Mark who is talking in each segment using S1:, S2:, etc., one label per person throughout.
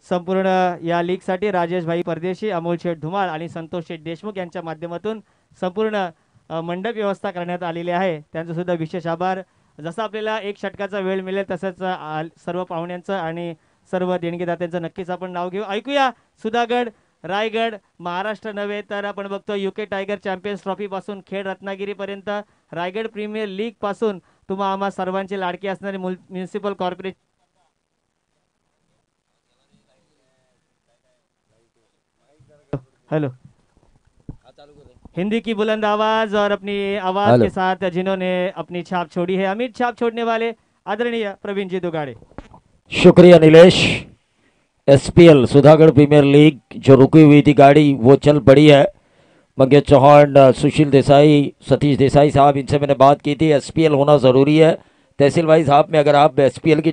S1: संपूर्ण या लीगसाठी राजेश भाई परदेशी, अमोल शेठ धुमाळ आणि संतोष शेठ देशमुख यांच्या माध्यमातून संपूर्ण मंडप व्यवस्था करण्यात आलेली आहे. त्यांचा सुद्धा विशेष आभार. जसं आपल्याला एक षटकाचा वेळ मिळेल तसंच सर्व पाहुण्यांचं आणि सर्व देणगीदात्यांचं नक्कीच आपण नाव घेऊ. ऐकूया सुधागड, रायगड, महाराष्ट्र नव्हे तर आपण बघतो युके टायगर चॅम्पियन्स ट्रॉफी पासून खेड रत्नागिरीपर्यंत, रायगड प्रीमियर लीग पासून तुम्हा आम्हा सर्वांचे लाडके असणारे म्युनिसिपल कॉर्पोरेशन. हेलो, हिंदी की बुलंद आवाज और अपनी आवाज के साथ जिन्होंने अपनी छाप छोड़ी है, अमिट छाप छोड़ने वाले आदरणीय प्रवीण जी दुगाड़े।
S2: शुक्रिया Nilesh. SPL Sudhagad premier league जो रुकी हुई थी गाड़ी वो चल पड़ी है। मंगेश चौहान, सुशील देसाई, सतीश देसाई साहब, इनसे मैंने बात की थी, एसपीएल होना ज़रूरी है। तहसील वाइज साहब में अगर आप एसपीएल की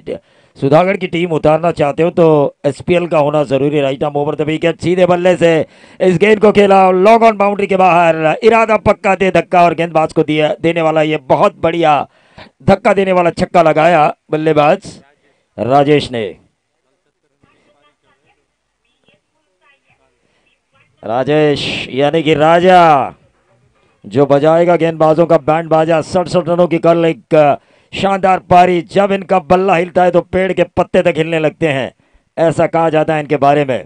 S2: सुधागढ़ की टीम उतारना चाहते हो तो एसपीएल का होना जरूरी है। Right arm over the wicket, सीधे बल्ले से इस गेंद को खेला, लॉन्ग ऑन बाउंड्री के बाहर, इरादा पक्का दे धक्का और गेंदबाज को दिया देने वाला ये बहुत बढ़िया धक्का देने वाला छक्का लगाया बल्लेबाज राजेश ने। राजेश यानी कि राजा जो बजाएगा गेंदबाजों का बैंड बाजा। 67 रनों की कल एक शानदार पारी। जब इनका बल्ला हिलता है तो पेड़ के पत्ते तक हिलने लगते हैं, ऐसा कहा जाता है इनके बारे में।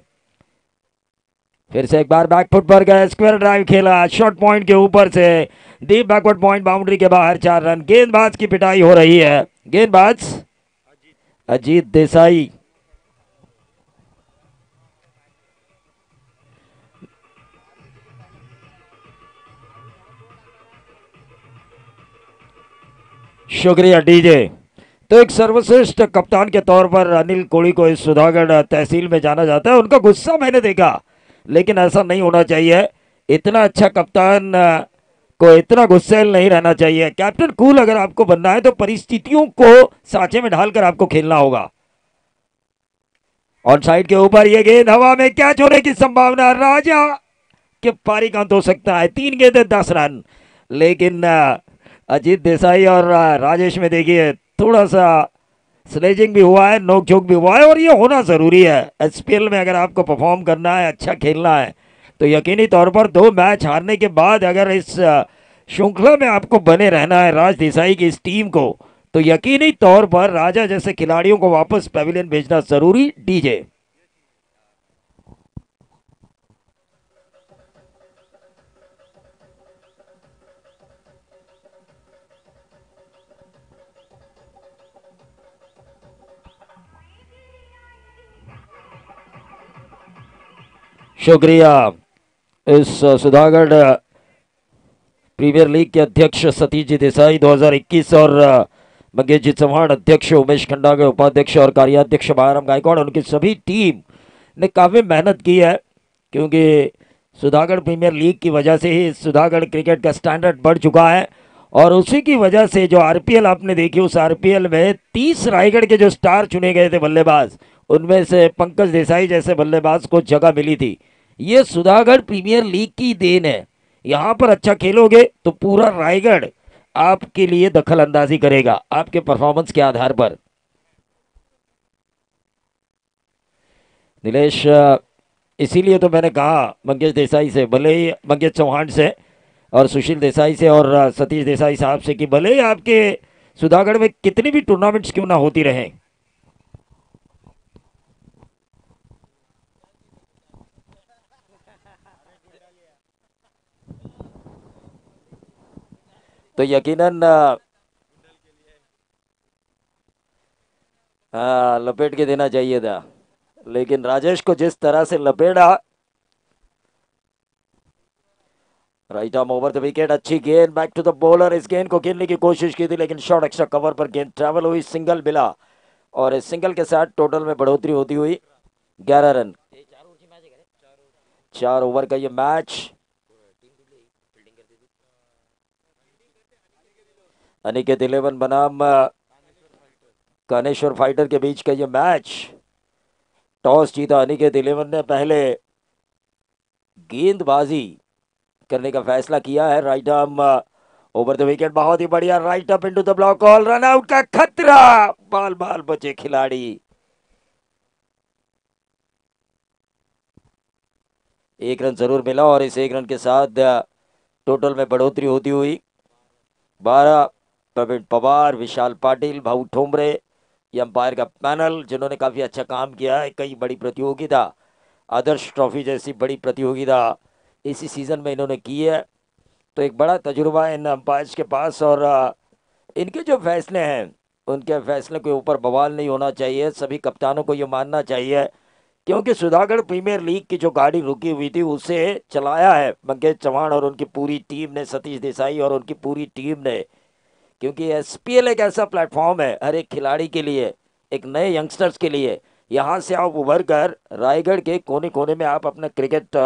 S2: फिर से एक बार बैकफुट पर गए, स्क्वायर ड्राइव खेला, शॉर्ट पॉइंट के ऊपर से डीप बैकवर्ड पॉइंट, बाउंड्री के बाहर 4 रन। गेंदबाज की पिटाई हो रही है, गेंदबाज अजीत देसाई। शुक्रिया डीजे। तो एक सर्वश्रेष्ठ कप्तान के तौर पर अनिल कोड़ी को इस सुधागढ़ तहसील में जाना जाता है। उनका गुस्सा मैंने देखा, लेकिन ऐसा नहीं होना चाहिए। इतना अच्छा कप्तान को इतना गुस्सैल नहीं रहना चाहिए। कैप्टन कूल अगर आपको बनना है तो परिस्थितियों को सांचे में ढालकर आपको खेलना होगा। ऑन साइड के ऊपर ये गेंद हवा में, कैच होने की संभावना, राजा के पारी का हो सकता है। 3 गेंदें 10 रन। लेकिन अजीत देसाई और राजेश में देखिए थोड़ा सा स्लेजिंग भी हुआ है, नोक झोंक भी हुआ है, और ये होना ज़रूरी है। एसपीएल में अगर आपको परफॉर्म करना है, अच्छा खेलना है, तो यकीनी तौर पर 2 मैच हारने के बाद अगर इस श्रृंखला में आपको बने रहना है राज देसाई की इस टीम को, तो यकीनी तौर पर राजा जैसे खिलाड़ियों को वापस पेविलियन भेजना ज़रूरी। डीजे शुक्रिया। इस सुधागढ़ प्रीमियर लीग के अध्यक्ष सतीश जी देसाई 2021 और मंगेश जी चौहान अध्यक्ष, उमेश खंडागढ़ उपाध्यक्ष और कार्याध्यक्ष बायराम गायकवाड़, उनकी सभी टीम ने काफ़ी मेहनत की है, क्योंकि सुधागढ़ प्रीमियर लीग की वजह से ही सुधागढ़ क्रिकेट का स्टैंडर्ड बढ़ चुका है। और उसी की वजह से जो आरपीएल आपने देखी, उस आरपीएल में 30 रायगढ़ के जो स्टार चुने गए थे बल्लेबाज, उनमें से पंकज देसाई जैसे बल्लेबाज को जगह मिली थी। ये सुधागढ़ प्रीमियर लीग की देन है। यहाँ पर अच्छा खेलोगे तो पूरा रायगढ़ आपके लिए दखल अंदाजी करेगा आपके परफॉर्मेंस के आधार पर। नीलेश, इसीलिए तो मैंने कहा मंगेश देसाई से, भले ही मंगेश चौहान से और सुशील देसाई से और सतीश देसाई साहब से, कि भले ही आपके सुधागढ़ में कितनी भी टूर्नामेंट्स क्यों ना होती रहें, तो यकीनन लपेट के देना चाहिए था। लेकिन राजेश को जिस तरह से लपेटा, right arm over the wicket, अच्छी गेंद, बैक टू द बॉलर। इस गेंद को खेलने की कोशिश की थी, लेकिन शॉर्ट एक्स्ट्रा कवर पर गेंद ट्रैवल हुई, सिंगल मिला, और इस सिंगल के साथ टोटल में बढ़ोतरी होती हुई 11 रन। 4 ओवर का ये मैच। अनिकेत 11 बनाम कानेश्वर फाइटर के बीच का ये मैच। टॉस जीता अनिकेत 11 ने, पहले गेंदबाजी करने का फैसला किया है। Right arm over the wicket, बहुत ही बढ़िया, right up into the block, all run out का खतरा, बाल बाल बचे खिलाड़ी। एक रन जरूर मिला और इस एक रन के साथ टोटल में बढ़ोतरी होती हुई 12। प्रवीण पवार, विशाल पाटिल, भाऊ ठोमरे, ये अंपायर का पैनल जिन्होंने काफी अच्छा काम किया है। कई बड़ी प्रतियोगिता, आदर्श ट्रॉफी जैसी बड़ी प्रतियोगिता इसी सीजन में इन्होंने की है, तो एक बड़ा तजुर्बा है इन अंपायर्स के पास। और इनके जो फैसले हैं, उनके फैसले के ऊपर बवाल नहीं होना चाहिए। सभी कप्तानों को ये मानना चाहिए, क्योंकि सुधागढ़ प्रीमियर लीग की जो गाड़ी रुकी हुई थी उसे चलाया है मंगेश चौहान और उनकी पूरी टीम ने, सतीश देसाई और उनकी पूरी टीम ने। क्योंकि एसपीएल एक ऐसा प्लेटफॉर्म है हर एक खिलाड़ी के लिए, एक नए यंगस्टर्स के लिए। यहाँ से आप उभर कर रायगढ़ के कोने कोने में आप अपना क्रिकेट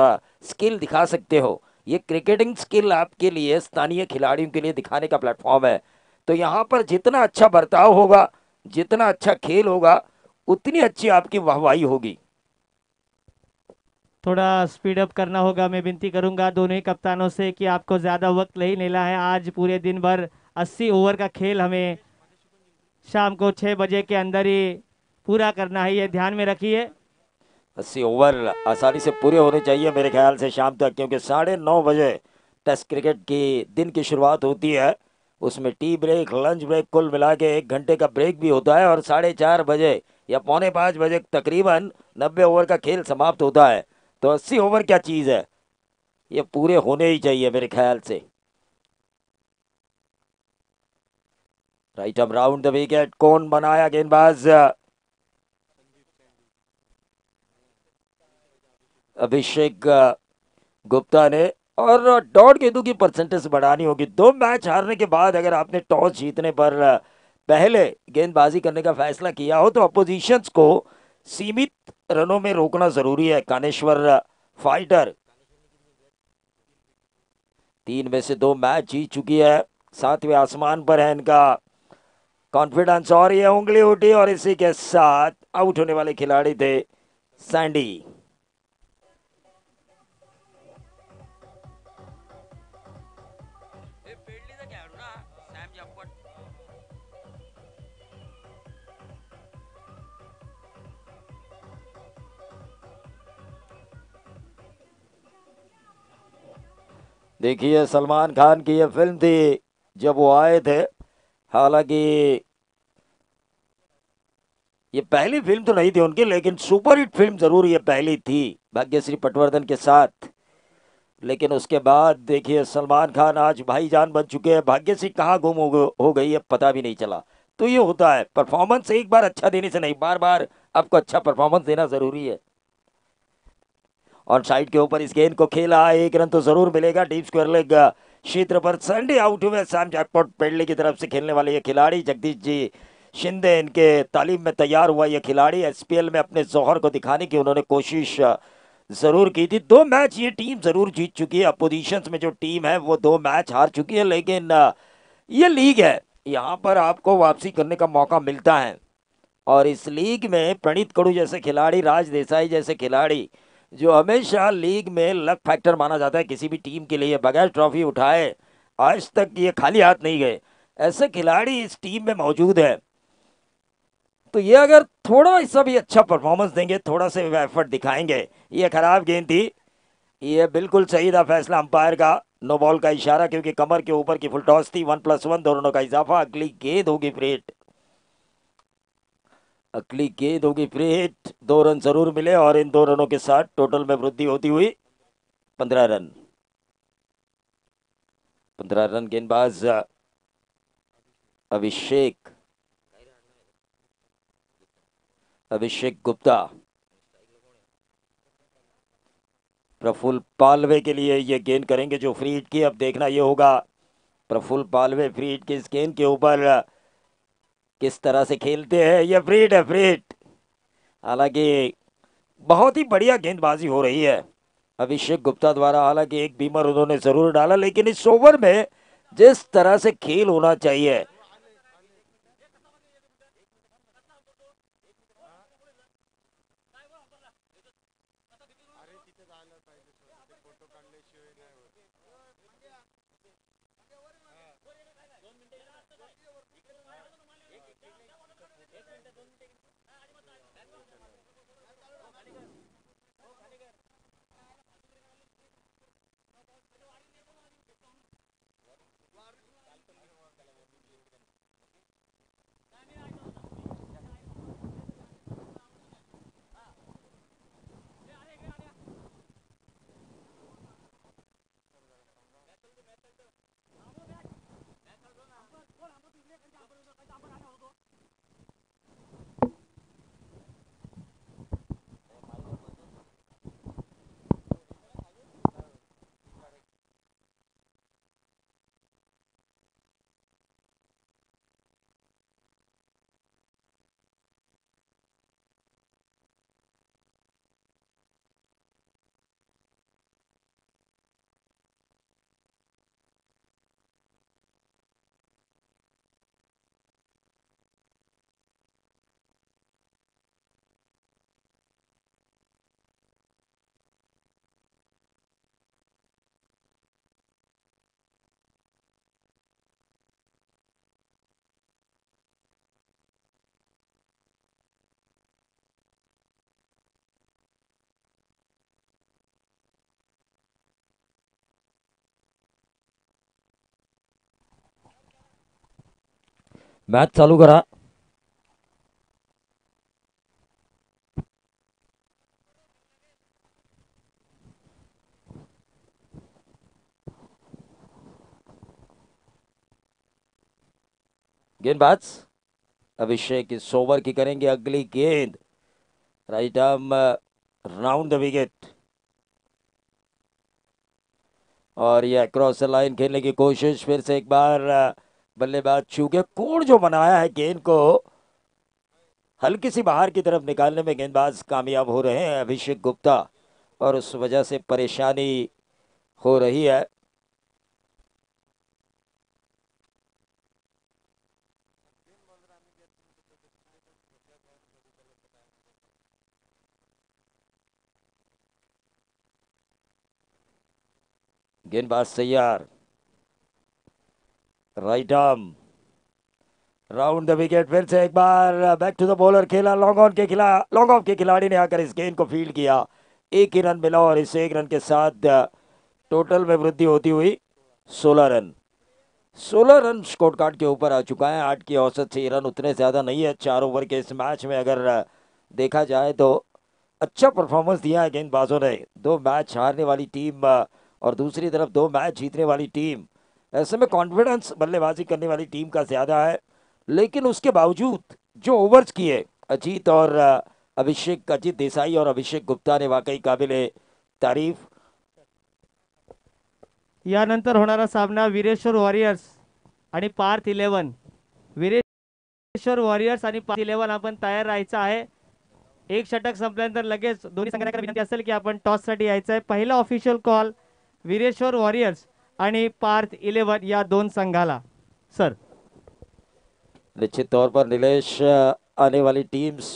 S2: स्किल दिखा सकते हो। ये क्रिकेटिंग स्किल आपके लिए, स्थानीय खिलाड़ियों के लिए दिखाने का प्लेटफॉर्म है। तो यहाँ पर जितना अच्छा बर्ताव होगा, जितना अच्छा खेल होगा, उतनी अच्छी आपकी वाहवाही होगी।
S1: थोड़ा स्पीड अप करना होगा। मैं विनती करूंगा दोनों ही कप्तानों से कि आपको ज़्यादा वक्त नहीं लेना है। आज पूरे दिन भर 80 ओवर का खेल हमें शाम को 6 बजे के अंदर ही पूरा करना है, ये ध्यान में रखिए।
S2: 80 ओवर आसानी से पूरे होने चाहिए मेरे ख्याल से शाम तक, क्योंकि 9:30 बजे टेस्ट क्रिकेट की दिन की शुरुआत होती है। उसमें टी ब्रेक, लंच ब्रेक, कुल मिला के 1 घंटे का ब्रेक भी होता है और 4:30 बजे या पौने 5 बजे तकरीबन 90 ओवर का खेल समाप्त होता है। तो 80 ओवर क्या चीज़ है, ये पूरे होने ही चाहिए मेरे ख्याल से। Right up round the wicket, कौन बनाया गेंदबाज? अभिषेक गुप्ता ने। और डॉट गेंदों की परसेंटेज बढ़ानी होगी। 2 मैच हारने के बाद अगर आपने टॉस जीतने पर पहले गेंदबाजी करने का फैसला किया हो, तो अपोजिशंस को सीमित रनों में रोकना जरूरी है। कानेश्वर फाइटर 3 में से 2 मैच जीत चुकी है, 7वें आसमान पर है इनका कॉन्फिडेंस। और ये उंगली उठी और इसी के साथ आउट होने वाले खिलाड़ी थे सैंडी। देखिए, सलमान खान की ये फिल्म थी जब वो आए थे। हालांकि ये पहली फिल्म तो नहीं थी उनकी, लेकिन सुपरहिट फिल्म जरूर ये पहली थी भाग्यश्री पटवर्धन के साथ। लेकिन उसके बाद देखिए, सलमान खान आज भाईजान बन चुके हैं। भाग्यश्री कहाँ गुम हो गई है, पता भी नहीं चला। तो ये होता है, परफॉर्मेंस एक बार अच्छा देने से नहीं, बार बार आपको अच्छा परफॉर्मेंस देना जरूरी है। ऑन साइड के ऊपर इस गेंद को खेला, 1 रन तो जरूर मिलेगा डीप स्क्वायर लेग क्षेत्र पर। संडे आउट हुए सैम जैकपॉट पेडले की तरफ से खेलने वाले ये खिलाड़ी जगदीश जी शिंदे, इनके तालीम में तैयार हुआ ये खिलाड़ी। एसपीएल में अपने जौहर को दिखाने की उन्होंने कोशिश जरूर की थी। 2 मैच ये टीम जरूर जीत चुकी है। अपोजिशन में जो टीम है वो 2 मैच हार चुकी है, लेकिन ये लीग है, यहाँ पर आपको वापसी करने का मौका मिलता है। और इस लीग में प्रणीत कड़ू जैसे खिलाड़ी, राज देसाई जैसे खिलाड़ी, जो हमेशा लीग में लक फैक्टर माना जाता है किसी भी टीम के लिए, बगैर ट्रॉफी उठाए आज तक ये खाली हाथ नहीं गए, ऐसे खिलाड़ी इस टीम में मौजूद है। तो ये अगर थोड़ा सा भी अच्छा परफॉर्मेंस देंगे, थोड़ा सा एफर्ट दिखाएंगे। ये खराब गेंद थी, ये बिल्कुल सही था फैसला अंपायर का, नो बॉल का इशारा, क्योंकि कमर के ऊपर की फुल टॉस थी। 1+1 दोनों का इजाफा। अगली गेंद होगी फ्रेट, अगली गेंद होगी फ्रेट। 2 रन जरूर मिले और इन 2 रनों के साथ टोटल में वृद्धि होती हुई 15 रन। 15 रन गेंदबाज अभिषेक अभिषेक गुप्ता। प्रफुल्ल पालवे के लिए ये गेंद करेंगे जो फ्री हिट की। अब देखना ये होगा प्रफुल्ल पालवे फ्री हिट की इस गेंद के ऊपर किस तरह से खेलते हैं। ये फ्री हिट है, फ्री हिट। हालांकि बहुत ही बढ़िया गेंदबाजी हो रही है अभिषेक गुप्ता द्वारा। हालांकि एक बीमर उन्होंने जरूर डाला, लेकिन इस ओवर में जिस तरह से खेल होना चाहिए, मैच चालू करा। गेंदबाज अभिषेक इस ओवर की करेंगे अगली गेंद। Right arm round the wicket और ये क्रॉस लाइन खेलने की कोशिश फिर से एक बार बल्लेबाज चूके कोण जो बनाया है गेंद को हल्की सी बाहर की तरफ निकालने में गेंदबाज कामयाब हो रहे हैं अभिषेक गुप्ता और उस वजह से परेशानी हो रही है। गेंदबाज तैयार। Right arm round the wicket फिर से एक बार बैक टू द बॉलर खेला लॉन्ग ऑफ के खिलाड़ी ने आकर इस गेंद को फील्ड किया। एक ही रन मिला और इस एक रन के साथ टोटल में वृद्धि होती हुई 16 रन। 16 रन स्कोर कार्ड के ऊपर आ चुका है। 8 की औसत से ये रन उतने ज्यादा नहीं है 4 ओवर के इस मैच में। अगर देखा जाए तो अच्छा परफॉर्मेंस दिया है गेंदबाजों ने। 2 मैच हारने वाली टीम और दूसरी तरफ 2 मैच जीतने वाली टीम। ऐसे में कॉन्फिडेंस बल्लेबाजी करने वाली टीम का ज्यादा है लेकिन उसके बावजूद जो ओवर्स किए अजीत देसाई और अभिषेक गुप्ता ने वाकई काबिले तारीफ।
S1: यानंतर होणारा सामना वीरेश्वर वॉरियर्स आणि पार्थ 11। वीरेश्वर वॉरियर्स आणि पार्थ 11 आपण तयार राहायचं आहे। एक षटक संपल्यानंतर लगेच दोन्ही संघांना विनंती असेल की आपण टॉस साठी यायचं आहे। पहिला ऑफिशियल कॉल वीरेश्वर वॉरियर्स आणि पार्थ 11 या दोन संघाला। सर
S2: निश्चित तौर पर नीलेश आने वाली टीम्स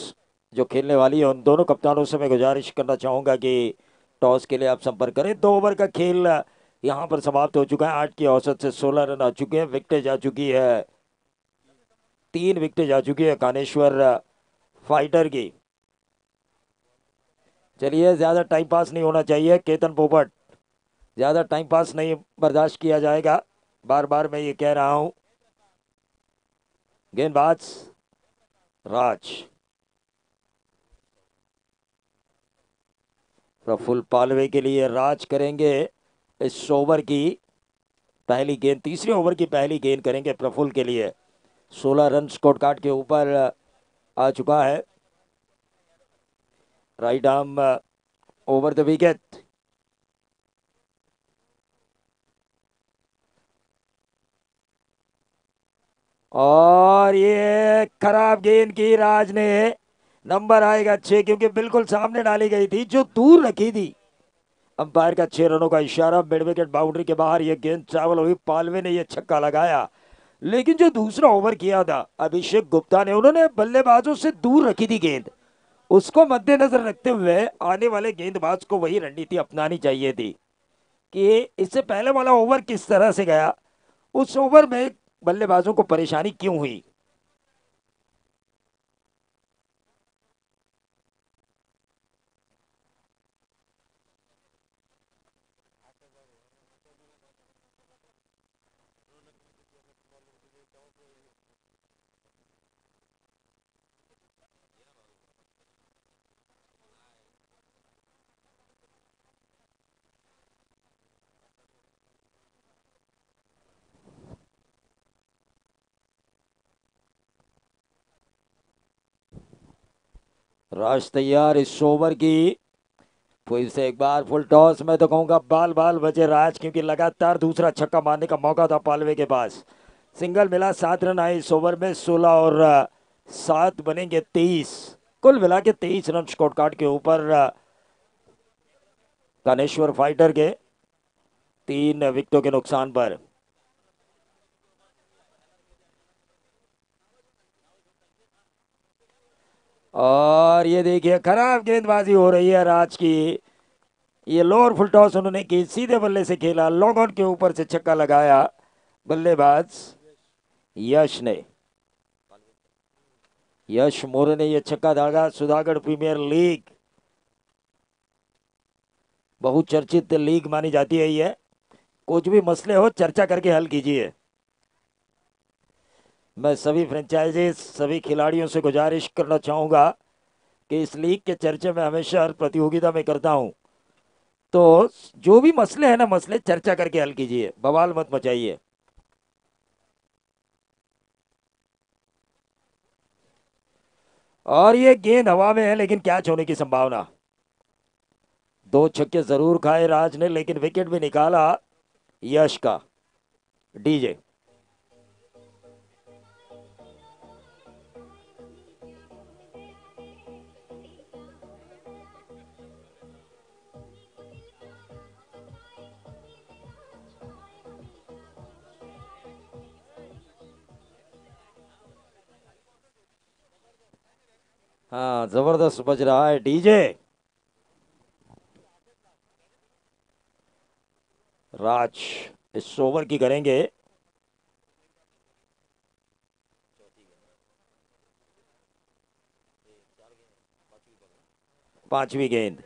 S2: जो खेलने वाली है उन दोनों कप्तानों से मैं गुजारिश करना चाहूंगा कि टॉस के लिए आप संपर्क करें। 2 ओवर का खेल यहाँ पर समाप्त हो चुका है। 8 की औसत से 16 रन आ चुके हैं। विकेट जा चुकी है 3 विकेट जा चुकी है कानेश्वर फाइटर की। चलिए ज्यादा टाइम पास नहीं होना चाहिए केतन पोपट। ज्यादा टाइम पास नहीं बर्दाश्त किया जाएगा। बार बार मैं ये कह रहा हूं। गेंदबाज राज प्रफुल्ल पालवे के लिए राज करेंगे इस ओवर की पहली गेंद। तीसरे ओवर की पहली गेंद करेंगे प्रफुल्ल के लिए। 16 रन स्कोर कार्ड के ऊपर आ चुका है। Right arm over the wicket और ये खराब गेंद की राज ने। नंबर आएगा 6 क्योंकि बिल्कुल सामने डाली गई थी जो दूर रखी थी। अंपायर का 6 रनों का इशारा। मिड विकेट बाउंड्री के बाहर ये गेंद ट्रैवल हुई। पालवे ने ये छक्का लगाया लेकिन जो दूसरा ओवर किया था अभिषेक गुप्ता ने उन्होंने बल्लेबाजों से दूर रखी थी गेंद। उसको मद्देनजर रखते हुए आने वाले गेंदबाज को वही रणनीति अपनानी चाहिए थी कि इससे पहले वाला ओवर किस तरह से गया उस ओवर में बल्लेबाजों को परेशानी क्यों हुई। राज तैयार इस ओवर की। फिर से एक बार फुल टॉस। मैं तो कहूंगा बाल बाल बचे राज क्योंकि लगातार दूसरा छक्का मारने का मौका था पालवे के पास। सिंगल मिला 7 रन आए इस ओवर में। 16 और 7 बनेंगे 23। कुल मिला के 23 रन स्कोर कार्ड के ऊपर कानेश्वर फाइटर के 3 विकेटों के नुकसान पर। और ये देखिए खराब गेंदबाजी हो रही है राज की। ये लोअर फुल टॉस उन्होंने की सीधे बल्ले से खेला। लॉन्ग ऑन के ऊपर से छक्का लगाया बल्लेबाज यश ने। यश मोरे ने यह छक्का दागा। सुधागढ़ प्रीमियर लीग बहुचर्चित लीग मानी जाती है ये। कुछ भी मसले हो चर्चा करके हल कीजिए। मैं सभी फ्रेंचाइजीज सभी खिलाड़ियों से गुजारिश करना चाहूँगा कि इस लीग के चर्चे में हमेशा हर प्रतियोगिता में करता हूँ, तो जो भी मसले हैं ना, मसले चर्चा करके हल कीजिए, बवाल मत मचाइए। और ये गेंद हवा में है, लेकिन कैच होने की संभावना। दो छक्के जरूर खाए राज ने, लेकिन विकेट भी निकाला यश का। डीजे हाँ, जबरदस्त बज रहा है डीजे। राज इस ओवर की करेंगे। पांचवी गेंद।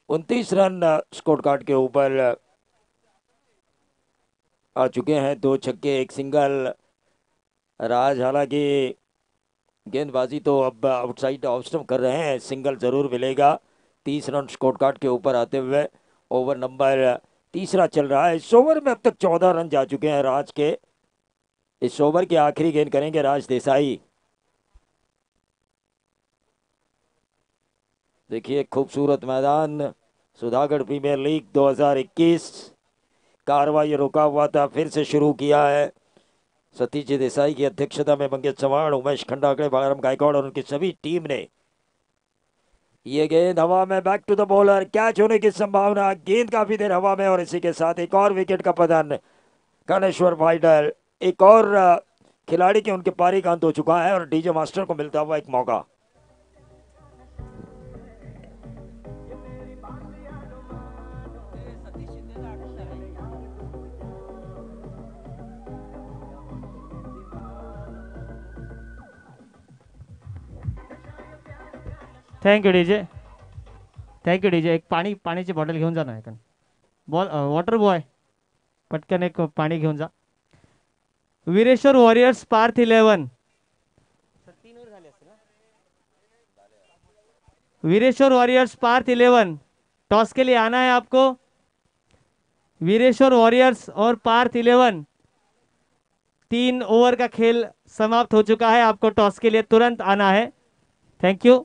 S2: 29 रन स्कोर कार्ड के ऊपर आ चुके हैं। दो छक्के एक सिंगल। राज हालांकि गेंदबाजी तो अब आउटसाइड ऑफ स्टंप कर रहे हैं, सिंगल जरूर मिलेगा। 30 रन स्कोर कार्ड के ऊपर आते हुए ओवर नंबर तीसरा चल रहा है। इस ओवर में अब तक 14 रन जा चुके हैं राज के। इस ओवर की आखिरी गेंद करेंगे राज देसाई। देखिए खूबसूरत मैदान, सुधागढ़ प्रीमियर लीग 2021। कार्रवाई रुका हुआ था, फिर से शुरू किया है। सतीश जी देसाई की अध्यक्षता में मंगेश चौहान, उमेश खंडागड़े, बालराम गायकवाड़ और उनकी सभी टीम ने ये गेंद हवा में, back to the bowler, catch होने की संभावना। गेंद काफी देर हवा में और इसी के साथ एक और विकेट का पतन। कानेश्वर फाइटर एक और खिलाड़ी के उनके पारी का अंत हो चुका है और डीजे मास्टर को मिलता हुआ एक मौका।
S1: Thank you DJ, thank you DJ. एक पाण्याची बॉटल घेऊन जा ना एका. वॉटर बॉय पटकन एक पाणी घेऊन जा. Veereshwar warriors Parth 11. Veereshwar warriors Parth 11, toss के लिए आना है आपको. वीरेश्वर वॉरियर्स और पार्थ 11, 3 ओवर का खेल समाप्त हो चुका है. आपको टॉस के लिए तुरंत आना है. Thank you.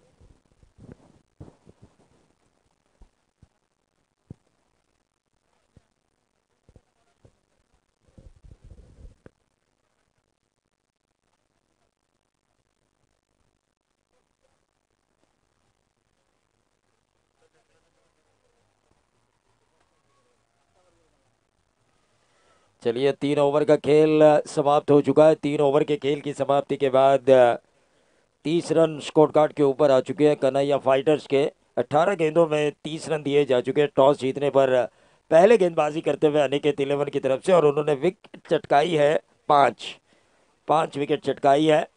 S2: चलिए 3 ओवर का खेल समाप्त हो चुका है। 3 ओवर के खेल की समाप्ति के बाद 30 रन स्कोर कार्ड के ऊपर आ चुके हैं कन्हैया फाइटर्स के। 18 गेंदों में 30 रन दिए जा चुके हैं टॉस जीतने पर। पहले गेंदबाजी करते हुए अनिकेत 11 की तरफ से, और उन्होंने विकेट चटकाई है 5 विकेट चटकाई है।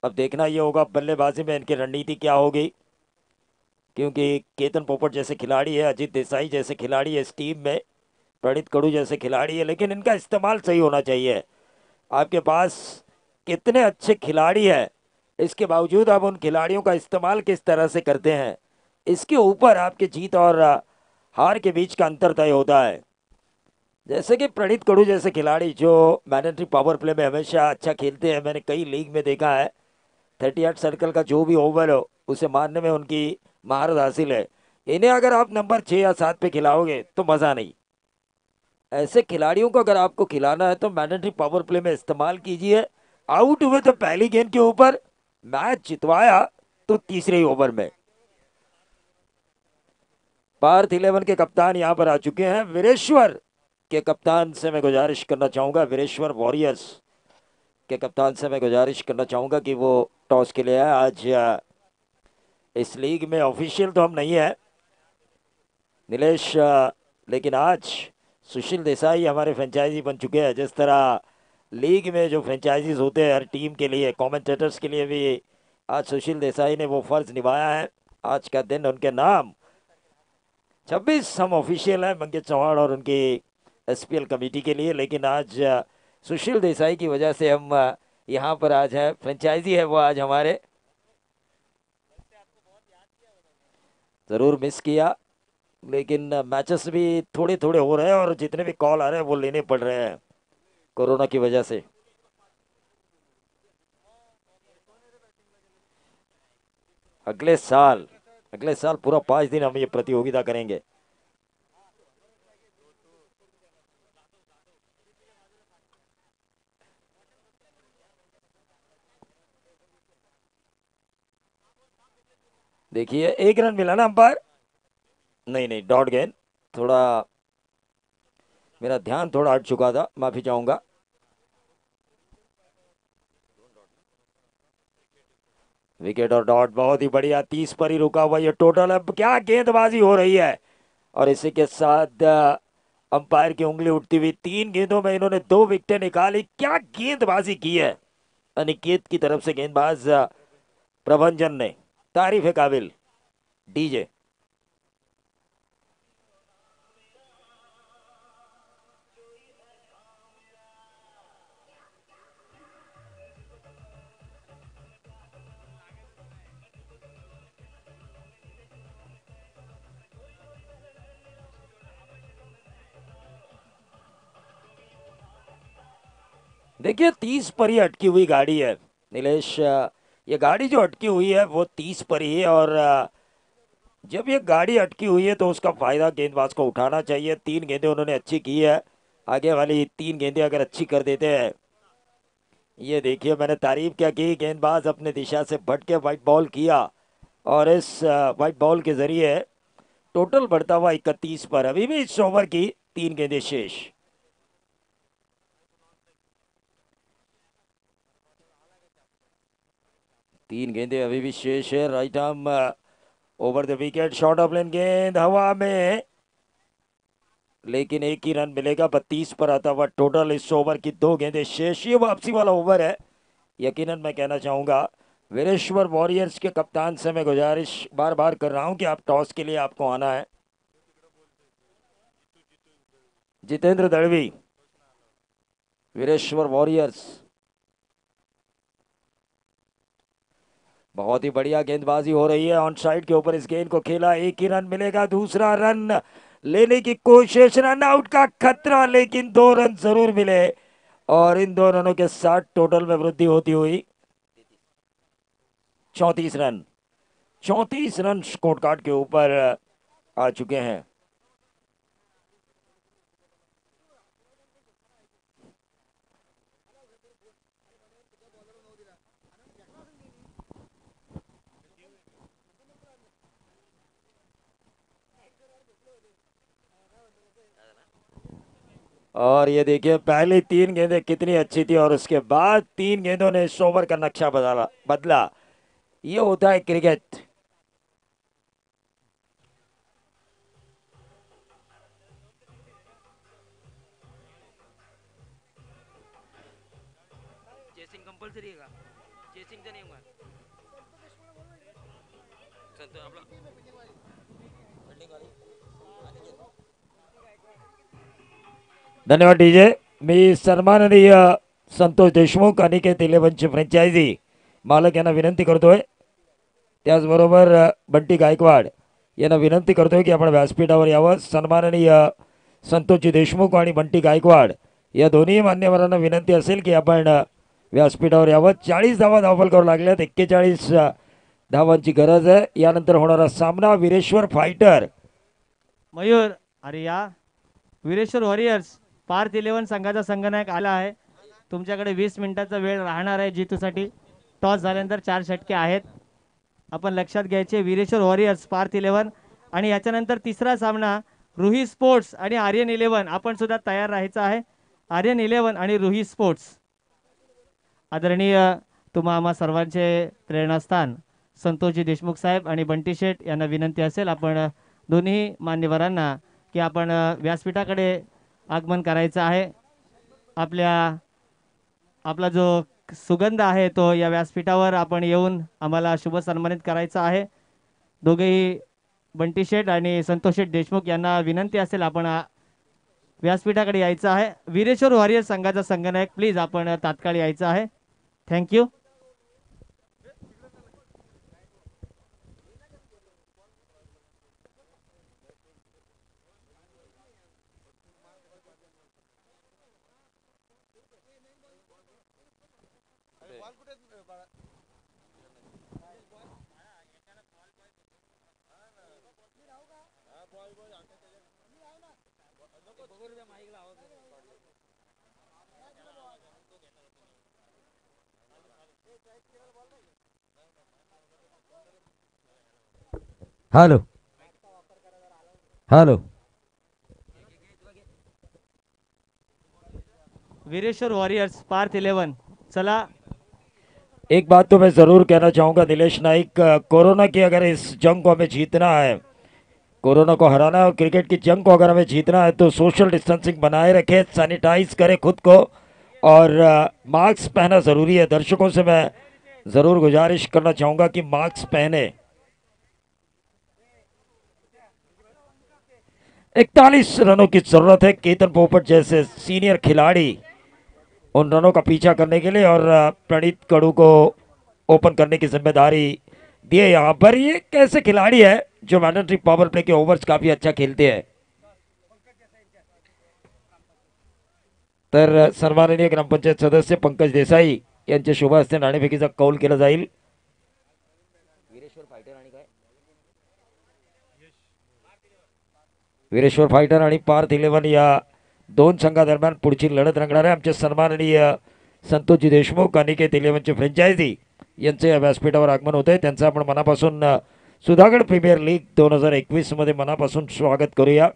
S2: अब देखना ये होगा बल्लेबाजी में इनकी रणनीति क्या होगी, क्योंकि केतन पोपट जैसे खिलाड़ी है, अजीत देसाई जैसे खिलाड़ी है इस टीम में, प्रणीत कड़ू जैसे खिलाड़ी है, लेकिन इनका इस्तेमाल सही होना चाहिए। आपके पास कितने अच्छे खिलाड़ी हैं, इसके बावजूद आप उन खिलाड़ियों का इस्तेमाल किस तरह से करते हैं, इसके ऊपर आपके जीत और हार के बीच का अंतर तय होता है। जैसे कि प्रणीत कड़ू जैसे खिलाड़ी जो मैंडेटरी पावर प्ले में हमेशा अच्छा खेलते हैं, मैंने कई लीग में देखा है, 38 सर्कल का जो भी ओवर हो उसे मारने में उनकी महारत हासिल है। इन्हें अगर आप नंबर 6 या 7 पे खिलाओगे तो मज़ा नहीं। ऐसे खिलाड़ियों को अगर आपको खिलाना है तो मैंडेटरी पावर प्ले में इस्तेमाल कीजिए। आउट हुए तो पहली गेंद के ऊपर, मैच जितवाया तो तीसरे ही ओवर में। पार्थ 11 के कप्तान यहां पर आ चुके हैं। वीरेश्वर के कप्तान से मैं गुजारिश करना चाहूंगा, वीरेश्वर वॉरियर्स के कप्तान से मैं गुजारिश करना चाहूंगा कि वो टॉस के लिए आए। आज इस लीग में ऑफिशियल तो हम नहीं है नीलेश, लेकिन आज सुशील देसाई हमारे फ्रेंचाइजी बन चुके हैं। जिस तरह लीग में जो फ्रेंचाइजीज होते हैं हर टीम के लिए, कमेंटेटर्स के लिए भी आज सुशील देसाई ने वो फर्ज निभाया है। आज का दिन उनके नाम 26 हम ऑफिशियल हैं, मंगेश चौहान और उनकी एसपीएल कमेटी के लिए, लेकिन आज सुशील देसाई की वजह से हम यहाँ पर आज है, फ्रेंचाइजी है वो आज हमारे, ज़रूर मिस किया, लेकिन मैचेस भी थोड़े थोड़े हो रहे हैं और जितने भी कॉल आ रहे हैं वो लेने पड़ रहे हैं कोरोना की वजह से। अगले साल पूरा 5 दिन हम ये प्रतियोगिता करेंगे। देखिए 1 रन मिला ना अंपायर, नहीं नहीं डॉट गेंद, थोड़ा मेरा ध्यान थोड़ा हट चुका था, माफी चाहूंगा। विकेट और डॉट, बहुत ही बढ़िया, 30 पर ही रुका हुआ ये टोटल। अब क्या गेंदबाजी हो रही है, और इसी के साथ अंपायर की उंगली उठती हुई, 3 गेंदों में इन्होंने 2 विकेटें निकाली, क्या गेंदबाजी की है अनिकेत की तरफ से गेंदबाज प्रभंजन ने, तारीफ है काबिल डीजे। देखिए 30 पर ही अटकी हुई गाड़ी है नीलेश, ये गाड़ी जो अटकी हुई है वो 30 पर ही है, और जब ये गाड़ी अटकी हुई है तो उसका फायदा गेंदबाज को उठाना चाहिए। 3 गेंदें उन्होंने अच्छी की है, आगे वाली 3 गेंदें अगर अच्छी कर देते हैं, ये देखिए मैंने तारीफ क्या की, गेंदबाज अपने दिशा से भटके वाइट बॉल किया, और इस वाइट बॉल के जरिए टोटल बढ़ता हुआ 31 पर। अभी भी इस ओवर की 3 गेंदें शेष। तीन गेंदें अभी भी शेष है, right arm over the wicket, short of length, गेंद हवा में, लेकिन एक ही रन मिलेगा। 32 पर आता हुआ टोटल, इस ओवर की 2 गेंदें शेष। ये वापसी वाला ओवर है, यकीनन मैं कहना चाहूंगा वीरेश्वर वॉरियर्स के कप्तान से मैं गुजारिश बार बार कर रहा हूं कि आप टॉस के लिए आपको आना है। जितेंद्र दड़वी, वीरेश्वर वॉरियर्स, बहुत ही बढ़िया गेंदबाजी हो रही है, ऑन साइड के ऊपर इस गेंद को खेला, एक ही रन मिलेगा, दूसरा रन लेने की कोशिश, रन आउट का खतरा, लेकिन 2 रन जरूर मिले, और इन 2 रनों के साथ टोटल में वृद्धि होती हुई 34 रन, 34 रन स्कोर कार्ड के ऊपर आ चुके हैं। और ये देखिए पहली 3 गेंदें कितनी अच्छी थी, और उसके बाद 3 गेंदों ने इस ओवर का नक्शा बदला बदला। ये होता है क्रिकेट।
S3: चेसिंग कंपल्सरी है का? चेसिंग तर नाही होणार. संतो आपला
S2: धन्यवाद डीजे. मी सन्माननीय संतोष देशमुख अनिकेत 11ची फ्रँचायझी मालक यांना विनंती करतोय, त्याचबरोबर बंटी गायकवाड यांना विनंती करतोय की आपण व्यासपीठावर यावं. सन्माननीय संतोषजी देशमुख आणि बंटी गायकवाड या दोन्ही मान्यवरांना विनंती असेल की आपण व्यासपीठावर यावं. 40 धावा धावफल करू लागल्यात, 41 धावांची गरज आहे. यानंतर होणारा सामना वीरेश्वर फायटर
S1: मयूर, अरे या वीरेश्वर वॉरियर्स पार्थ 11 संघाचा संघनायक आला आहे. तुमच्याकडे 20 मिनिटाचा वेळ राहणार आहे जीतूसाठी. टॉस झाल्यानंतर 4 षटके आहेत, आपण लक्षात घ्यायचे. वीरेश्वर वॉरियर्स पार्थ 11, आणि याच्यानंतर तिसरा सामना रुही स्पोर्ट्स आणि आर्यन 11. आपण सुद्धा तयार राहायचं आहे. आर्यन 11 आणि रुही स्पोर्ट्स. आदरणीय तुम्हा आम्हा सर्वांचे प्रेरणास्थान संतोषजी देशमुख साहेब आणि बंटी शेठ यांना विनंती असेल आपण दोन्ही मान्यवरांना की आपण व्यासपीठाकडे आगमन करायचं आहे. आपला जो सुगंध आहे तो या व्यासपीठावर आपण येऊन आम्हाला शुभ सन्मानित करायचा आहे. दोघेही बंटी शेठ आणि संतोष शेठ देशमुख यांना विनंती असेल आपण व्यासपीठाकडे यायचं आहे. वीरेश्वर वॉरियर संघाचा संघनायक प्लीज आपण तात्काळ यायचं आहे. Thank you.
S2: Hello hello.
S1: Veereshwar warriors Parth 11 चला.
S2: एक बात तो मैं ज़रूर कहना चाहूँगा नीलेश नाइक, कोरोना की अगर इस जंग को हमें जीतना है, कोरोना को हराना है और क्रिकेट की जंग को अगर हमें जीतना है तो सोशल डिस्टेंसिंग बनाए रखें, सैनिटाइज करें खुद को और मास्क पहनना ज़रूरी है. दर्शकों से मैं ज़रूर गुजारिश करना चाहूँगा कि मास्क पहने. 41 रनों की ज़रूरत है केतन पोपट जैसे सीनियर खिलाड़ी उन रनों का पीछा करने के लिए और प्रणीत कड़ू को ओपन करने की जिम्मेदारी दिए. यहाँ पर ये कैसे खिलाड़ी है जो मैंडेटरी पावर प्ले के ओवर्स काफी अच्छा खेलते हैं. तर सन्माननीय ग्रामपंचायत सदस्य पंकज देसाई यांच्या शुभ हस्ते नाणेफेकीचा कौल केला जाईल. वीरेश्वर फायटर आणि पार्थ 11 या दोन संघादरम्यान पुढची लढत रंगणार आहे. आमचे सन्माननीय संतोषजी देशमुख अनिकेत 11चे फ्रँचायझी यांचे या व्यासपीठावर आगमन होत आहे. त्यांचं आपण मनापासून सुधागड प्रीमियर लीग 2021 मध्ये मनापासून स्वागत करूया.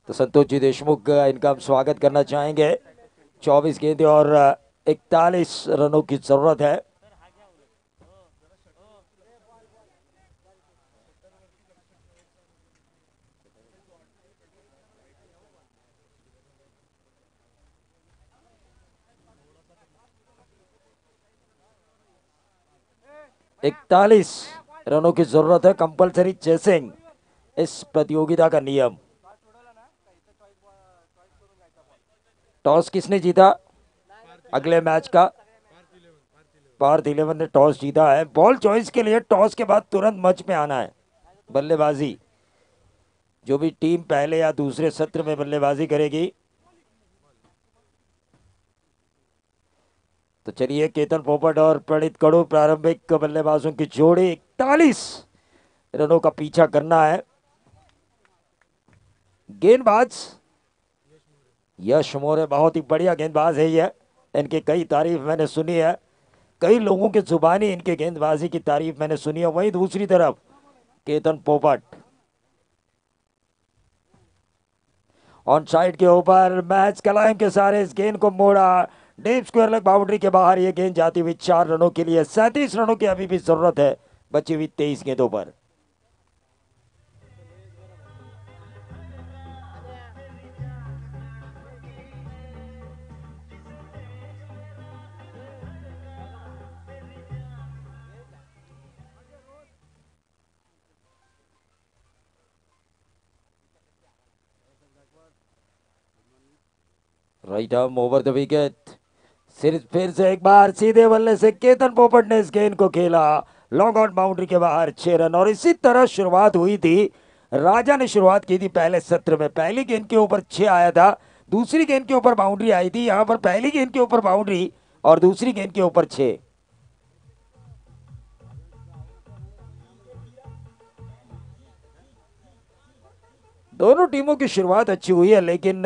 S2: तो संतोष जी देशमुख इनका हम स्वागत करना चाहेंगे. 24 गेंदें और 41 रनों की जरूरत है. इकतालीस रनों की जरूरत है. कंपलसरी चेसिंग इस प्रतियोगिता का नियम. टॉस किसने जीता अगले मैच का? पार्थ 11 ने टॉस जीता है. बॉल चॉइस के लिए टॉस के बाद तुरंत मंच में आना है. बल्लेबाजी जो भी टीम पहले या दूसरे सत्र में बल्लेबाजी करेगी. तो चलिए केतन पोपट और प्रणीत कड़ू प्रारंभिक बल्लेबाजों की जोड़ी. 41 रनों का पीछा करना है. गेंदबाज यश मोरे बहुत ही बढ़िया गेंदबाज है ये. इनकी कई तारीफ मैंने सुनी है, कई लोगों की जुबानी इनके गेंदबाजी की तारीफ मैंने सुनी है. वहीं दूसरी तरफ केतन पोपट ऑन साइड के ऊपर मैच कलाइम के सारे इस गेंद को मोड़ा. डीप स्क्वायर लेग बाउंड्री के बाहर ये गेंद जाती हुई 4 रनों के लिए. 37 रनों की अभी भी जरूरत है बची हुई 23 गेंदों पर. Right arm over the wicket. फिर से एक बार सीधे बल्ले से केतन पोपट ने इस गेंद को खेला. लॉन्ग ऑन बाउंड्री के बाहर 6 रन. और इसी तरह शुरुआत हुई थी. राजा ने शुरुआत की थी पहले सत्र में. पहली गेंद के ऊपर 6 आया था, दूसरी गेंद के ऊपर बाउंड्री आई थी. यहां पर पहली गेंद के ऊपर बाउंड्री और दूसरी गेंद के ऊपर 6. दोनों टीमों की शुरुआत अच्छी हुई है, लेकिन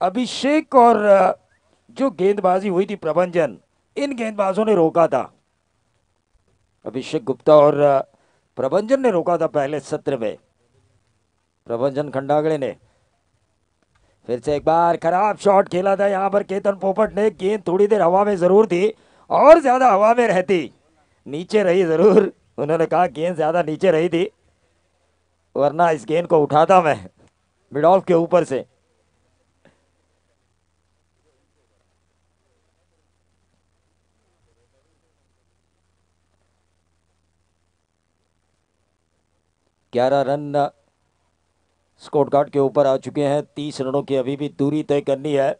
S2: अभिषेक और जो गेंदबाजी हुई थी प्रभंजन, इन गेंदबाजों ने रोका था. अभिषेक गुप्ता और प्रभंजन ने रोका था पहले सत्र में. प्रभंजन खंडागड़े ने फिर से एक बार खराब शॉट खेला था यहां पर केतन पोपट ने. गेंद थोड़ी देर हवा में जरूर थी, और ज्यादा हवा में रहती, नीचे रही जरूर. उन्होंने कहा गेंद ज्यादा नीचे रही थी, वरना इस गेंद को उठाता मैं. मिड ऑफ के ऊपर से। ग्यारह रन स्कोर कार्ड के ऊपर आ चुके हैं। 30 रनों की अभी भी दूरी तय करनी है।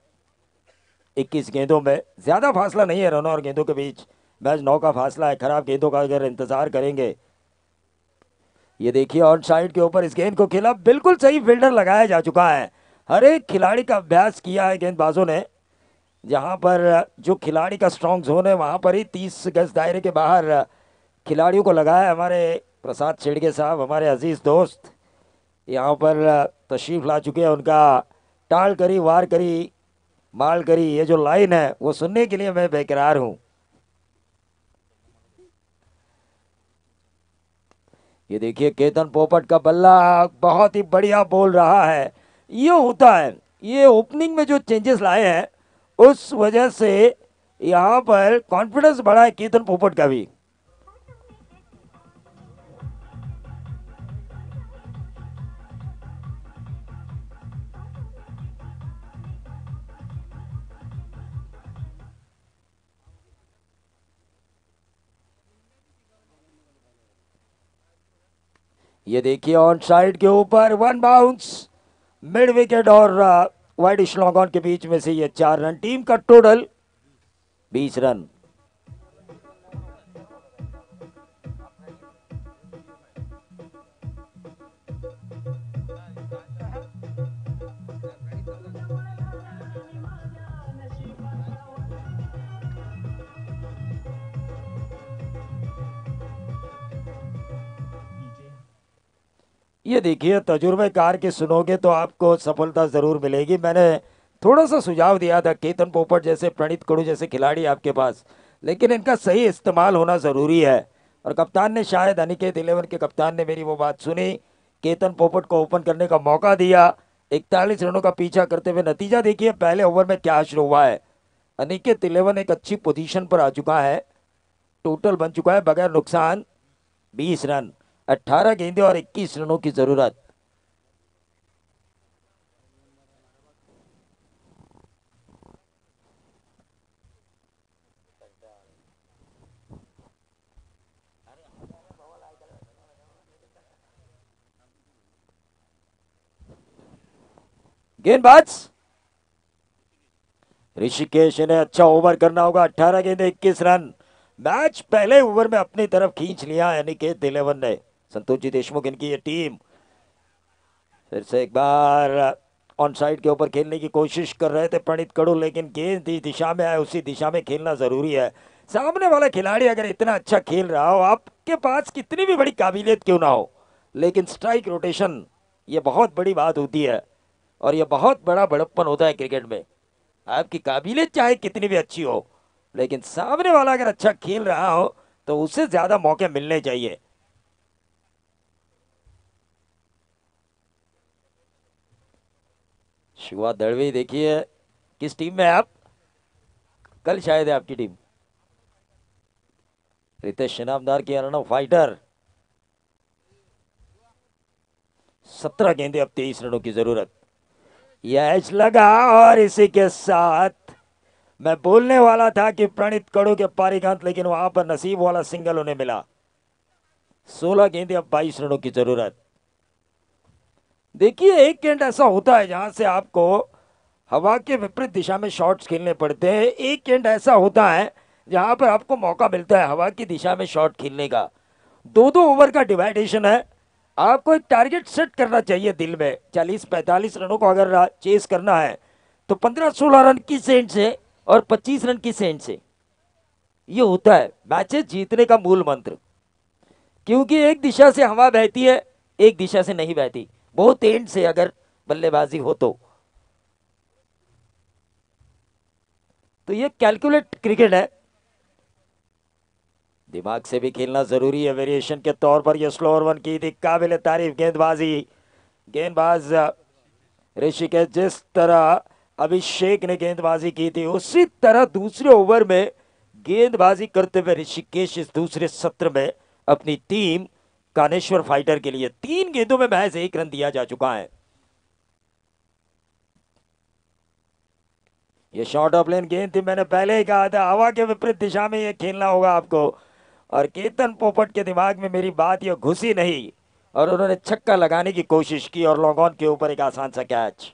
S2: 21 गेंदों में ज्यादा फासला नहीं है रनों और गेंदों के बीच। मैच 9 का फासला है। खराब गेंदों का अगर इंतजार करेंगे। ये देखिए ऑन साइड के ऊपर इस गेंद को खेला, बिल्कुल सही फील्डर लगाया जा चुका है। हर एक खिलाड़ी का अभ्यास किया है गेंदबाजों ने। जहां पर जो खिलाड़ी का स्ट्रॉन्ग जोन है वहां पर ही 30 गज दायरे के बाहर खिलाड़ियों को लगाया। हमारे प्रसाद छिड़के साहब, हमारे अजीज दोस्त यहाँ पर तशरीफ ला चुके हैं। उनका टाल करी, वार करी, माल करी, ये जो लाइन है वो सुनने के लिए मैं बेकरार हूं। ये देखिए केतन पोपट का बल्ला बहुत ही बढ़िया बोल रहा है। ये होता है, ये ओपनिंग में जो चेंजेस लाए हैं उस वजह से यहाँ पर कॉन्फिडेंस बढ़ा है केतन पोपट का भी। ये देखिए ऑन साइड के ऊपर वन बाउंस, मिड विकेट और वाइड स्लॉग ऑन के बीच में से ये 4 रन। टीम का टोटल 20 रन। ये देखिए तजुर्बेकार के सुनोगे तो आपको सफलता जरूर मिलेगी। मैंने थोड़ा सा सुझाव दिया था केतन पोपट जैसे, प्रणीत कड़ू जैसे खिलाड़ी आपके पास, लेकिन इनका सही इस्तेमाल होना जरूरी है। और कप्तान ने शायद, अनिकेत 11 के कप्तान ने मेरी वो बात सुनी, केतन पोपट को ओपन करने का मौका दिया। 41 रनों का पीछा करते हुए नतीजा देखिए पहले ओवर में क्या शुरू हुआ है। अनिकेत 11 एक अच्छी पोजीशन पर आ चुका है। टोटल बन चुका है बगैर नुकसान 20 रन। 18 गेंदे और 21 रनों की जरूरत। गेंदबाज ऋषिकेश, इन्हें अच्छा ओवर करना होगा। 18 गेंदे 21 रन। मैच पहले ओवर में अपनी तरफ खींच लिया है अनिकेत 11 ने। संतोष जी देशमुख इनकी ये टीम फिर से एक बार ऑन साइड के ऊपर खेलने की कोशिश कर रहे थे प्रणीत कड़ू, लेकिन गेंद जिस दिशा में आए उसी दिशा में खेलना जरूरी है। सामने वाला खिलाड़ी अगर इतना अच्छा खेल रहा हो, आपके पास कितनी भी बड़ी काबिलियत क्यों ना हो, लेकिन स्ट्राइक रोटेशन ये बहुत बड़ी बात होती है और ये बहुत बड़ा बड़प्पन होता है क्रिकेट में। आपकी काबिलियत चाहे कितनी भी अच्छी हो, लेकिन सामने वाला अगर अच्छा खेल रहा हो तो उससे ज्यादा मौके मिलने चाहिए। शिवा दड़वी, देखिए किस टीम में है आप? कल शायद है आपकी टीम। रितेश इनामदार की रन फाइटर। 17 गेंदे, अब 23 रनों की जरूरत। यह लगा और इसी के साथ मैं बोलने वाला था कि प्रणीत कड़ू के पारीगांत, लेकिन वहां पर नसीब वाला सिंगल उन्हें मिला। 16 गेंदे, अब 22 रनों की जरूरत। देखिए एक गेंद ऐसा होता है जहां से आपको हवा के विपरीत दिशा में शॉट्स खेलने पड़ते हैं। एक गेंद ऐसा होता है जहां पर आपको मौका मिलता है हवा की दिशा में शॉट खेलने का। 2-2 ओवर का डिवाइडेशन है। आपको एक टारगेट सेट करना चाहिए दिल में। 40-45 रनों को अगर चेस करना है तो 15-16 रन की सेंध से और 25 रन की सेंध से, ये होता है मैचेस जीतने का मूल मंत्र। क्योंकि एक दिशा से हवा बहती है, एक दिशा से नहीं बहती, बहुत एंड से अगर बल्लेबाजी हो तो ये कैलकुलेट क्रिकेट है। दिमाग से भी खेलना जरूरी है। वेरिएशन के तौर पर यह स्लो ओवर वन की थी, काबिल तारीफ गेंदबाजी। गेंदबाज ऋषिकेश, जिस तरह अभिषेक ने गेंदबाजी की थी उसी तरह दूसरे ओवर में गेंदबाजी करते हुए ऋषिकेश इस दूसरे सत्र में अपनी टीम कानेश्वर फाइटर के लिए 3 गेंदों में महज 1 रन दिया जा चुका है। ये शॉर्ट ऑफ लेन गेंद थी, मैंने पहले ही कहा था हवा के विपरीत दिशा में ये खेलना होगा आपको। और केतन पोपट के दिमाग में मेरी बात ये घुसी नहीं और उन्होंने छक्का लगाने की कोशिश की और लॉन्ग ऑन के ऊपर एक आसान सा कैच।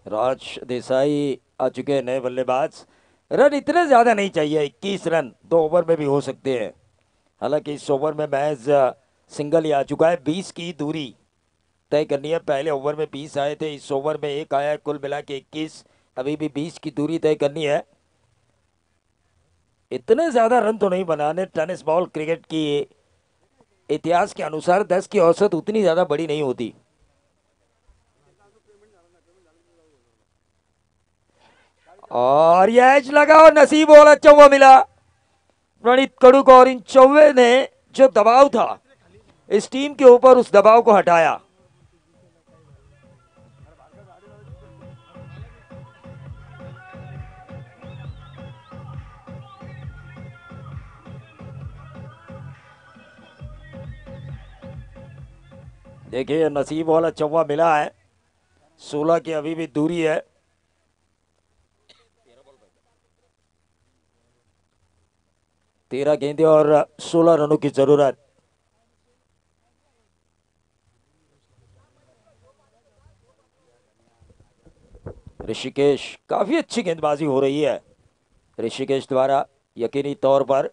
S2: राज देसाई आ चुके हैं नए बल्लेबाज। रन इतने ज्यादा नहीं चाहिए, 21 रन 2 ओवर में भी हो सकते हैं। हालांकि इस ओवर में महज सिंगल ही आ चुका है। 20 की दूरी तय करनी है। पहले ओवर में 20 आए थे, इस ओवर में एक आया है, कुल मिला के 21। अभी भी 20 की दूरी तय करनी है। इतने ज्यादा रन तो नहीं बनाने। टेनिस बॉल क्रिकेट की इतिहास के अनुसार 10 की औसत उतनी ज्यादा बड़ी नहीं होती। और यह एज लगा और नसीब वाला चौवा मिला प्रणीत कड़ू को। और इन चौवे ने जो दबाव था इस टीम के ऊपर, उस दबाव को हटाया। देखिए नसीब वाला चौवा मिला है। 16 की अभी भी दूरी है। 13 गेंदे और 16 रनों की जरूरत। ऋषिकेश, काफी अच्छी गेंदबाजी हो रही है ऋषिकेश द्वारा यकीनी तौर पर।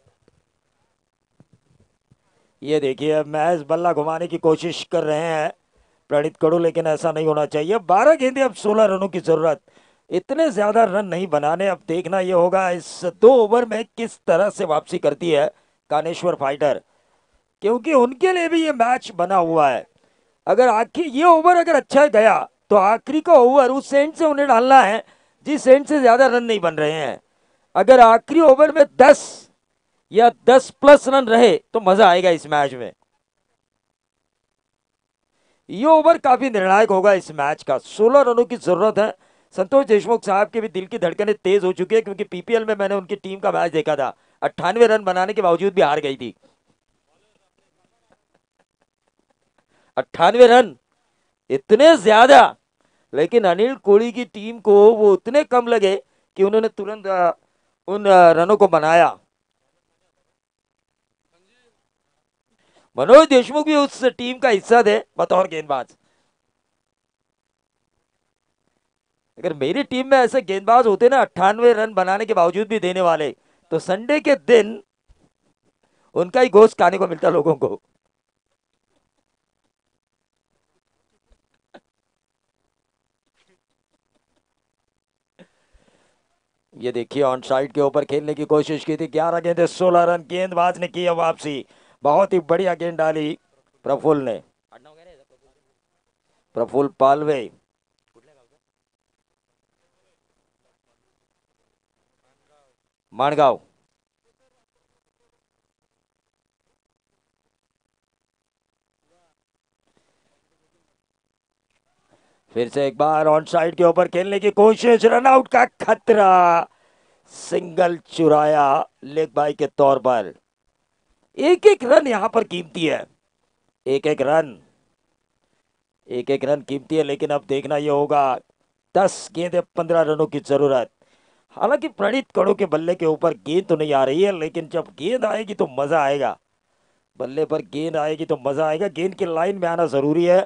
S2: ये देखिए महज बल्ला घुमाने की कोशिश कर रहे हैं प्रणीत कड़ू, लेकिन ऐसा नहीं होना चाहिए। 12 गेंदे, अब 16 रनों की जरूरत। इतने ज्यादा रन नहीं बनाने। अब देखना यह होगा इस 2 ओवर में किस तरह से वापसी करती है कानेश्वर फाइटर, क्योंकि उनके लिए भी ये मैच बना हुआ है। अगर आखिर ये ओवर अगर अच्छा गया तो आखिरी का ओवर उस एंड से उन्हें डालना है जिस एंड से ज्यादा रन नहीं बन रहे हैं। अगर आखिरी ओवर में 10 या 10 प्लस रन रहे तो मजा आएगा इस मैच में। ये ओवर काफी निर्णायक होगा इस मैच का। 16 रनों की जरूरत है। संतोष देशमुख साहब के भी दिल की धड़कनें तेज हो चुकी है, क्योंकि पीपीएल में मैंने उनकी टीम का मैच देखा था। 98 रन बनाने के बावजूद भी हार गई थी। 98 रन इतने ज्यादा, लेकिन अनिल कोहली की टीम को वो उतने कम लगे कि उन्होंने तुरंत उन रनों को बनाया। मनोज देशमुख भी उस टीम का हिस्सा थे बतौर गेंदबाज। अगर मेरी टीम में ऐसे गेंदबाज होते ना 98 रन बनाने के बावजूद भी देने वाले, तो संडे के दिन उनका ही गोश्त खाने को मिलता लोगों को। ये देखिए ऑन साइड के ऊपर खेलने की कोशिश की थी। 11 गेंदे 16 रन। गेंदबाज ने किया वापसी। बहुत ही बढ़िया गेंद डाली प्रफुल्ल ने। प्रफुल्ल पालवे। माणगांव। फिर से एक बार ऑन साइड के ऊपर खेलने की कोशिश। रनआउट का खतरा। सिंगल चुराया लेग बाई के तौर पर। एक एक रन यहां पर कीमती है। एक एक रन, एक एक रन कीमती है। लेकिन अब देखना यह होगा 10 गेंदे 15 रनों की जरूरत। हालांकि प्रणीत कड़ू के बल्ले के ऊपर गेंद तो नहीं आ रही है, लेकिन जब गेंद आएगी तो मजा आएगा। बल्ले पर गेंद आएगी तो मजा आएगा। गेंद की लाइन में आना जरूरी है।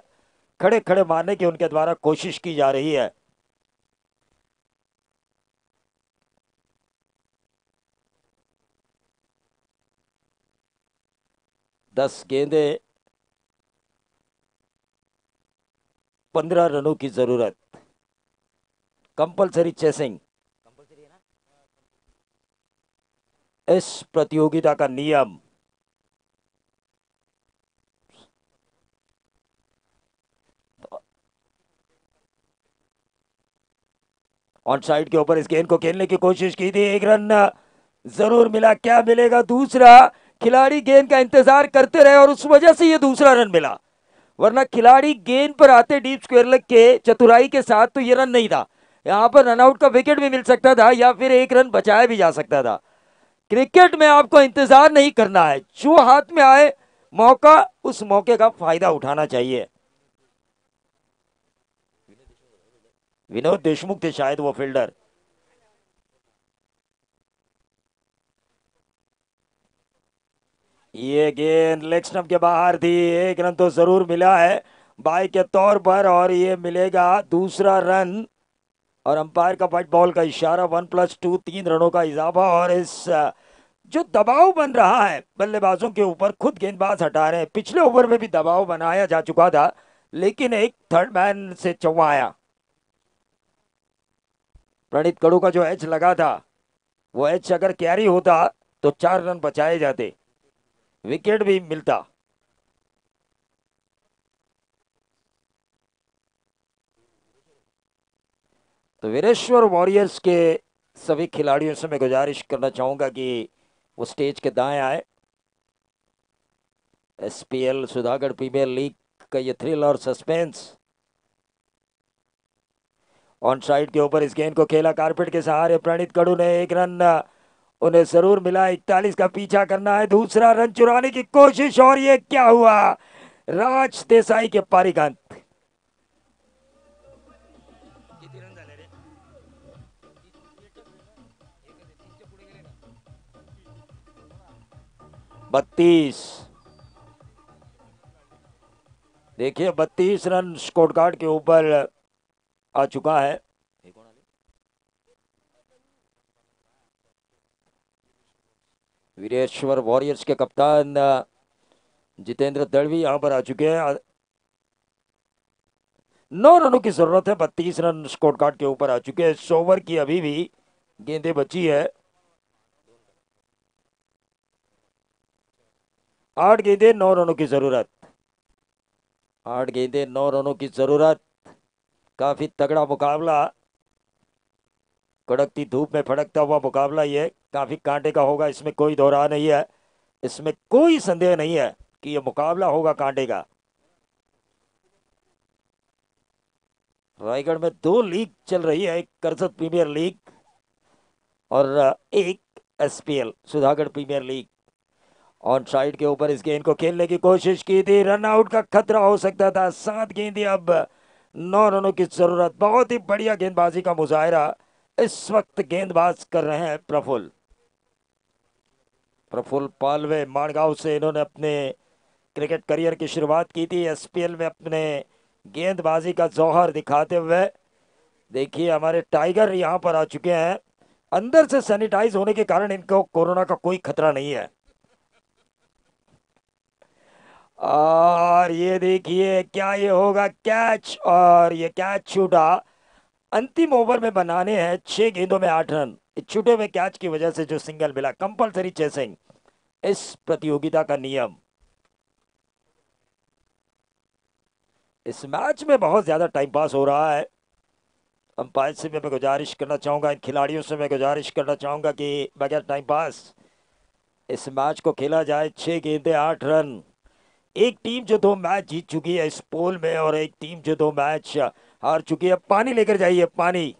S2: खड़े खड़े मारने की उनके द्वारा कोशिश की जा रही है। दस गेंदे 15 रनों की जरूरत। कंपलसरी चेसिंग इस प्रतियोगिता का नियम। ऑन साइड के ऊपर इस गेंद को खेलने की कोशिश की थी, एक रन जरूर मिला। क्या मिलेगा दूसरा? खिलाड़ी गेंद का इंतजार करते रहे और उस वजह से ये दूसरा रन मिला, वरना खिलाड़ी गेंद पर आते डीप स्क्वायर लेग के चतुराई के साथ तो ये रन नहीं था। यहां पर रनआउट का विकेट भी मिल सकता था या फिर एक रन बचाया भी जा सकता था। क्रिकेट में आपको इंतजार नहीं करना है, जो हाथ में आए मौका, उस मौके का फायदा उठाना चाहिए। विनोद देशमुख थे शायद वो फील्डर। ये गेंद लेग स्टंप के बाहर थी, एक रन तो जरूर मिला है बाई के तौर पर, और ये मिलेगा दूसरा रन। और अंपायर का व्हाइट बॉल का इशारा, 1+2, 3 रनों का इजाफा। और इस जो दबाव बन रहा है बल्लेबाजों के ऊपर, खुद गेंदबाज हटा रहे हैं। पिछले ओवर में भी दबाव बनाया जा चुका था, लेकिन एक थर्ड मैन से चौवा आया। प्रणीत कड़ू का जो एच लगा था, वो एच अगर कैरी होता तो 4 रन बचाए जाते, विकेट भी मिलता। तो वीरेश्वर वॉरियर्स के सभी खिलाड़ियों से मैं गुजारिश करना चाहूंगा कि वो स्टेज के दाएं आए। एसपीएल सुधागढ़ प्रीमियर लीग का ये थ्रिल और सस्पेंस। ऑन साइड के ऊपर इस गेंद को खेला कारपेट के सहारे प्रणीत कड़ू ने, एक रन उन्हें जरूर मिला। 41 का पीछा करना है, दूसरा रन चुराने की कोशिश, और ये क्या हुआ? राज देसाई के पारी का अंत।
S3: किती रन झाले रे?
S2: 32, देखिए 32 रन स्कोर कार्ड के ऊपर आ चुका है। वीरेश्वर वॉरियर्स के कप्तान जितेंद्र दड़वी यहां पर आ चुके हैं। 9 रनों की जरूरत है, 32 रन स्कोर कार्ड के ऊपर आ चुके हैं। 100 ओवर की अभी भी गेंदें बची है। 8 गेंदें 9 रनों की जरूरत, 8 गेंदें 9 रनों की जरूरत। काफी तगड़ा मुकाबला, कड़कती धूप में फड़कता हुआ मुकाबला, ये काफी कांटे का होगा, इसमें कोई दो राह नहीं है, इसमें कोई संदेह नहीं है कि यह मुकाबला होगा कांटे का। रायगढ़ में 2 लीग चल रही है, एक करसत प्रीमियर लीग और एक SPL Sudhagad premier league. On side के ऊपर इस गेंद को खेलने की कोशिश की थी, रन आउट का खतरा हो सकता था। 7 गेंदें, अब 9 रनों की जरूरत। बहुत ही बढ़िया गेंदबाजी का मुजाहरा इस वक्त गेंदबाज कर रहे हैं प्रफुल्ल पालवे माणगांव से। इन्होंने अपने क्रिकेट करियर की शुरुआत की थी एसपीएल में अपने गेंदबाजी का जौहर दिखाते हुए। देखिए हमारे टाइगर यहां पर आ चुके हैं, अंदर से सैनिटाइज होने के कारण इनको कोरोना का कोई खतरा नहीं है। और ये देखिए क्या ये होगा, कैच, और ये कैच छूटा। अंतिम ओवर में बनाने हैं 6 गेंदों में 8 रन। इस छूटे हुए कैच की वजह से जो सिंगल मिला, कंपलसरी चेसिंग इस प्रतियोगिता का नियम। इस मैच में बहुत ज्यादा टाइम पास हो रहा है। अंपायर से भी मैं गुजारिश करना चाहूंगा, इन खिलाड़ियों से मैं गुजारिश करना चाहूंगा कि बगैर टाइम पास इस मैच को खेला जाए। 6 गेंदें 8 रन। एक टीम जो 2 मैच जीत चुकी है इस पोल में, और एक टीम जो 2 मैच हार चुकी है। पानी लेकर जाइए, पानी,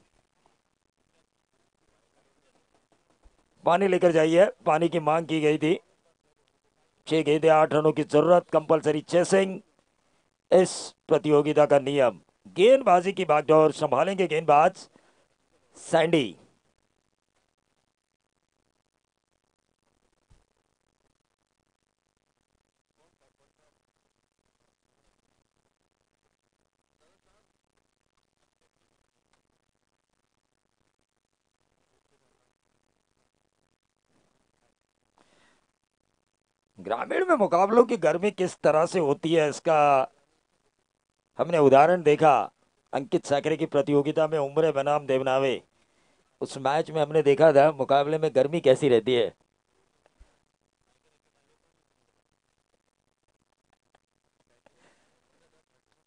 S2: पानी लेकर जाइए, पानी की मांग की गई थी। 6 गेंदें 8 रनों की जरूरत, कंपलसरी चेसिंग इस प्रतियोगिता का नियम। गेंदबाजी की बागडोर संभालेंगे गेंदबाज सैंडी। ग्रामीण में मुकाबलों की गर्मी किस तरह से होती है, इसका हमने उदाहरण देखा अंकित साकरे की प्रतियोगिता में उम्रे बनाम देवनावे। उस मैच में हमने देखा था मुकाबले में गर्मी कैसी रहती है।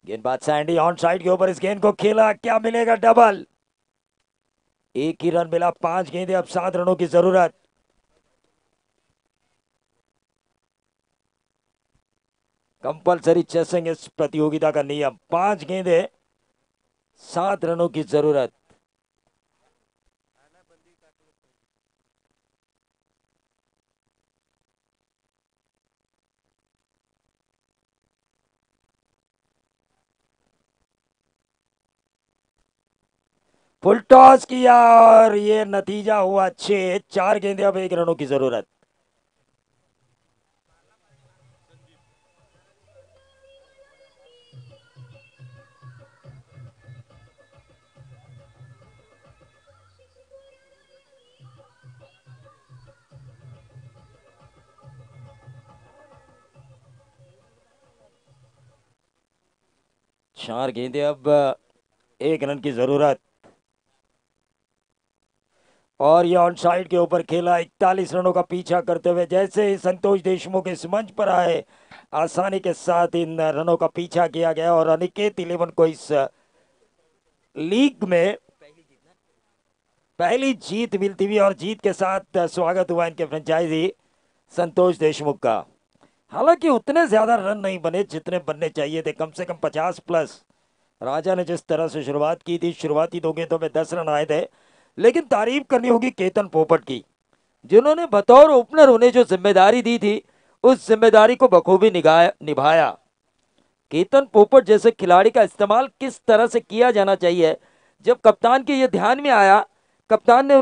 S2: गेंदबाज सैंडी ऑन साइड के ऊपर इस गेंद को खेला, क्या मिलेगा? डबल। एक ही रन मिला, 5 गेंदे, अब 7 रनों की जरूरत। कंपलसरी चेसिंग इस प्रतियोगिता का नियम, 5 गेंदे 7 रनों की जरूरत। फुल टॉस किया और ये नतीजा हुआ 6, 4 गेंदे, अब 1 रनों की जरूरत। चार गेंदे, अब 1 रन की जरूरत। और ये ऑन साइड के ऊपर खेला, 41 रनों का पीछा करते हुए जैसे ही संतोष देशमुख इस मंच पर आए, आसानी के साथ इन रनों का पीछा किया गया और अनिकेत 11 को इस लीग में पहली जीत मिलती हुई और जीत के साथ स्वागत हुआ इनके फ्रेंचाइजी संतोष देशमुख का। हालांकि उतने ज्यादा रन नहीं बने जितने बनने चाहिए थे, कम से कम 50 प्लस। राजा ने जिस तरह से शुरुआत की थी, शुरुआती 2 गेंदों में 10 रन आए थे, लेकिन तारीफ करनी होगी केतन पोपट की, जिन्होंने बतौर ओपनर उन्हें जो जिम्मेदारी दी थी उस जिम्मेदारी को बखूबी निभाया। केतन पोपट जैसे खिलाड़ी का इस्तेमाल किस तरह से किया जाना चाहिए, जब कप्तान के ये ध्यान में आया, कप्तान ने उनका